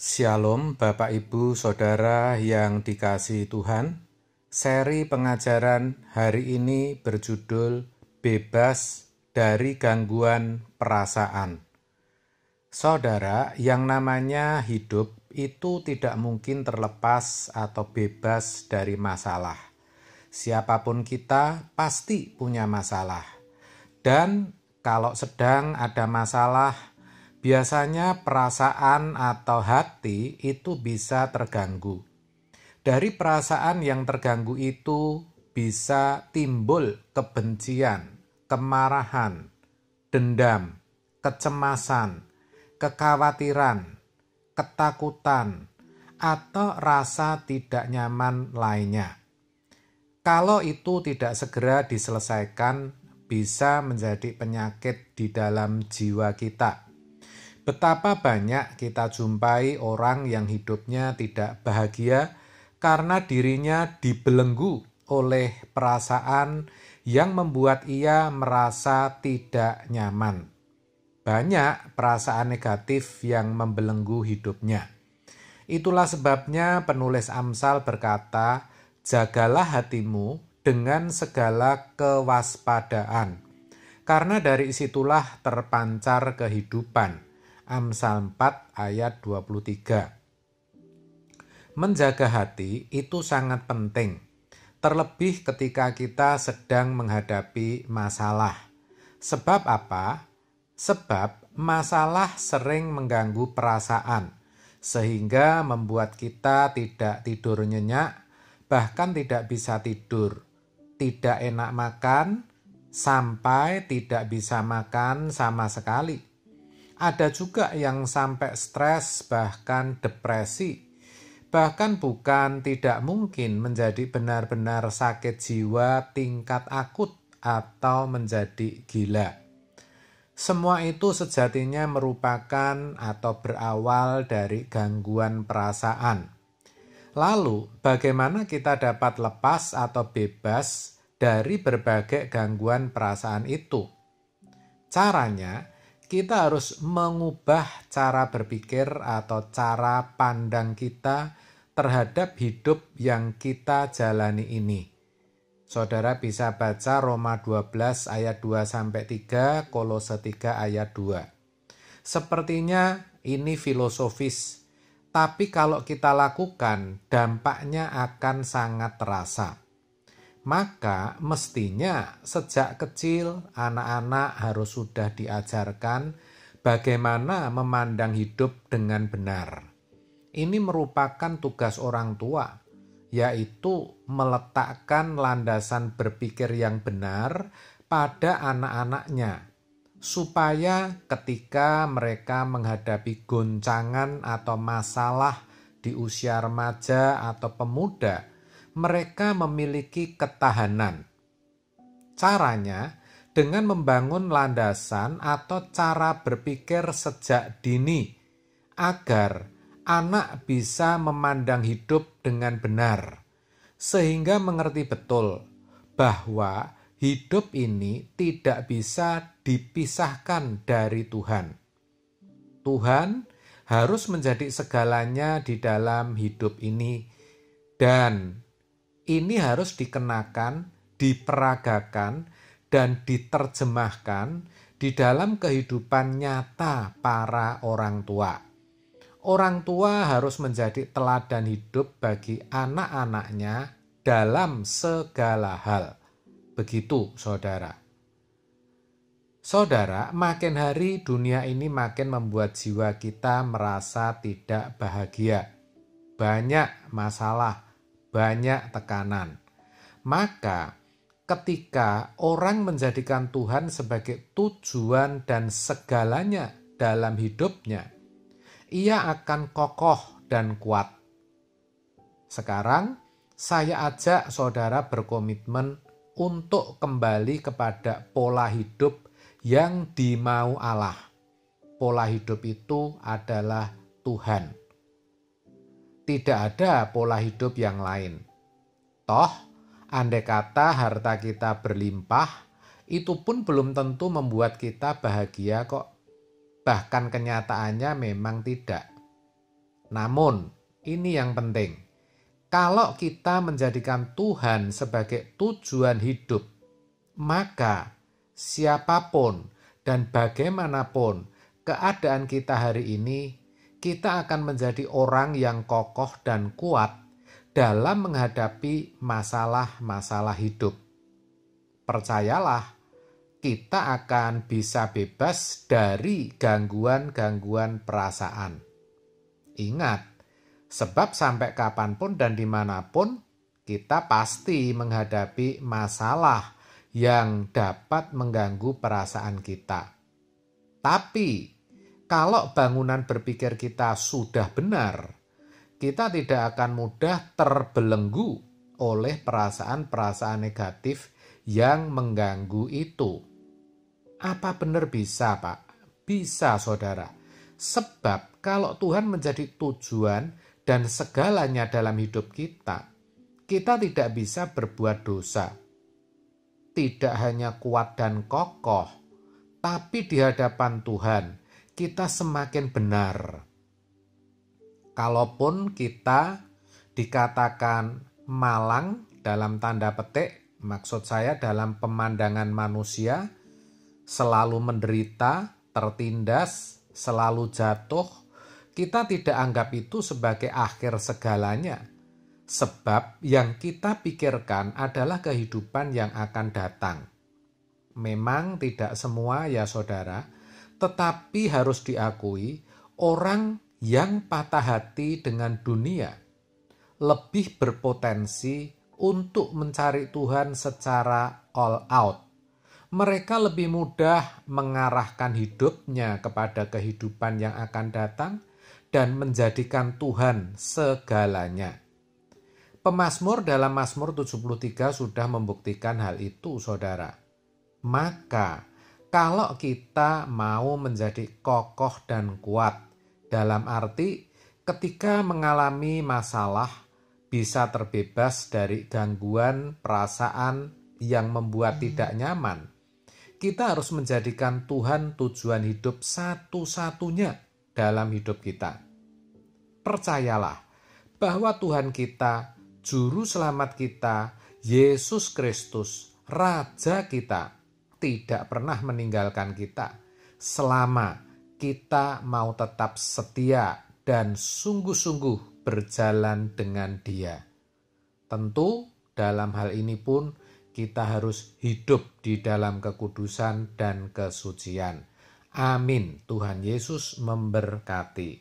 Shalom Bapak Ibu Saudara yang dikasihi Tuhan. Seri pengajaran hari ini berjudul Bebas dari Gangguan Perasaan. Saudara, yang namanya hidup itu tidak mungkin terlepas atau bebas dari masalah. Siapapun kita pasti punya masalah. Dan kalau sedang ada masalah, biasanya perasaan atau hati itu bisa terganggu. Dari perasaan yang terganggu itu bisa timbul kebencian, kemarahan, dendam, kecemasan, kekhawatiran, ketakutan, atau rasa tidak nyaman lainnya. Kalau itu tidak segera diselesaikan, bisa menjadi penyakit di dalam jiwa kita. Betapa banyak kita jumpai orang yang hidupnya tidak bahagia karena dirinya dibelenggu oleh perasaan yang membuat ia merasa tidak nyaman. Banyak perasaan negatif yang membelenggu hidupnya. Itulah sebabnya penulis Amsal berkata, "Jagalah hatimu dengan segala kewaspadaan, karena dari situlah terpancar kehidupan." Amsal 4 ayat 23. Menjaga hati itu sangat penting, terlebih ketika kita sedang menghadapi masalah. Sebab apa? Sebab masalah sering mengganggu perasaan, sehingga membuat kita tidak tidur nyenyak, bahkan tidak bisa tidur, tidak enak makan, sampai tidak bisa makan sama sekali. Ada juga yang sampai stres, bahkan depresi. Bahkan bukan tidak mungkin menjadi benar-benar sakit jiwa tingkat akut atau menjadi gila. Semua itu sejatinya merupakan atau berawal dari gangguan perasaan. Lalu, bagaimana kita dapat lepas atau bebas dari berbagai gangguan perasaan itu? Caranya, kita harus mengubah cara berpikir atau cara pandang kita terhadap hidup yang kita jalani ini. Saudara bisa baca Roma 12 ayat 2-3, Kolose 3 ayat 2. Sepertinya ini filosofis, tapi kalau kita lakukan, dampaknya akan sangat terasa. Maka mestinya sejak kecil anak-anak harus sudah diajarkan bagaimana memandang hidup dengan benar. Ini merupakan tugas orang tua, yaitu meletakkan landasan berpikir yang benar pada anak-anaknya, supaya ketika mereka menghadapi goncangan atau masalah di usia remaja atau pemuda, mereka memiliki ketahanan. Caranya dengan membangun landasan atau cara berpikir sejak dini, agar anak bisa memandang hidup dengan benar, sehingga mengerti betul bahwa hidup ini tidak bisa dipisahkan dari Tuhan. Tuhan harus menjadi segalanya di dalam hidup ini, dan ini harus dikenakan, diperagakan, dan diterjemahkan di dalam kehidupan nyata para orang tua. Orang tua harus menjadi teladan hidup bagi anak-anaknya dalam segala hal. Begitu, saudara. Saudara, makin hari dunia ini makin membuat jiwa kita merasa tidak bahagia. Banyak masalah, banyak tekanan. Maka ketika orang menjadikan Tuhan sebagai tujuan dan segalanya dalam hidupnya, ia akan kokoh dan kuat. Sekarang saya ajak saudara berkomitmen untuk kembali kepada pola hidup yang dimau Allah. Pola hidup itu adalah Tuhan. Tidak ada pola hidup yang lain. Toh, andai kata harta kita berlimpah, itu pun belum tentu membuat kita bahagia kok. Bahkan kenyataannya memang tidak. Namun, ini yang penting. Kalau kita menjadikan Tuhan sebagai tujuan hidup, maka siapapun dan bagaimanapun keadaan kita hari ini, kita akan menjadi orang yang kokoh dan kuat dalam menghadapi masalah-masalah hidup. Percayalah, kita akan bisa bebas dari gangguan-gangguan perasaan. Ingat, sebab sampai kapanpun dan dimanapun, kita pasti menghadapi masalah yang dapat mengganggu perasaan kita. Tapi, kalau bangunan berpikir kita sudah benar, kita tidak akan mudah terbelenggu oleh perasaan-perasaan negatif yang mengganggu itu. Apa benar bisa, Pak? Bisa, saudara. Sebab kalau Tuhan menjadi tujuan dan segalanya dalam hidup kita, kita tidak bisa berbuat dosa. Tidak hanya kuat dan kokoh, tapi di hadapan Tuhan kita semakin benar. Kalaupun kita dikatakan malang dalam tanda petik, maksud saya dalam pemandangan manusia, selalu menderita, tertindas, selalu jatuh, kita tidak anggap itu sebagai akhir segalanya. Sebab yang kita pikirkan adalah kehidupan yang akan datang. Memang tidak semua ya saudara, tetapi harus diakui orang yang patah hati dengan dunia lebih berpotensi untuk mencari Tuhan secara all out. Mereka lebih mudah mengarahkan hidupnya kepada kehidupan yang akan datang dan menjadikan Tuhan segalanya. Pemazmur dalam Mazmur 73 sudah membuktikan hal itu, saudara. Maka, kalau kita mau menjadi kokoh dan kuat, dalam arti ketika mengalami masalah, bisa terbebas dari gangguan perasaan yang membuat tidak nyaman, kita harus menjadikan Tuhan tujuan hidup satu-satunya dalam hidup kita. Percayalah bahwa Tuhan kita, Juru Selamat kita, Yesus Kristus, Raja kita, tidak pernah meninggalkan kita selama kita mau tetap setia dan sungguh-sungguh berjalan dengan Dia. Tentu dalam hal ini pun kita harus hidup di dalam kekudusan dan kesucian. Amin. Tuhan Yesus memberkati.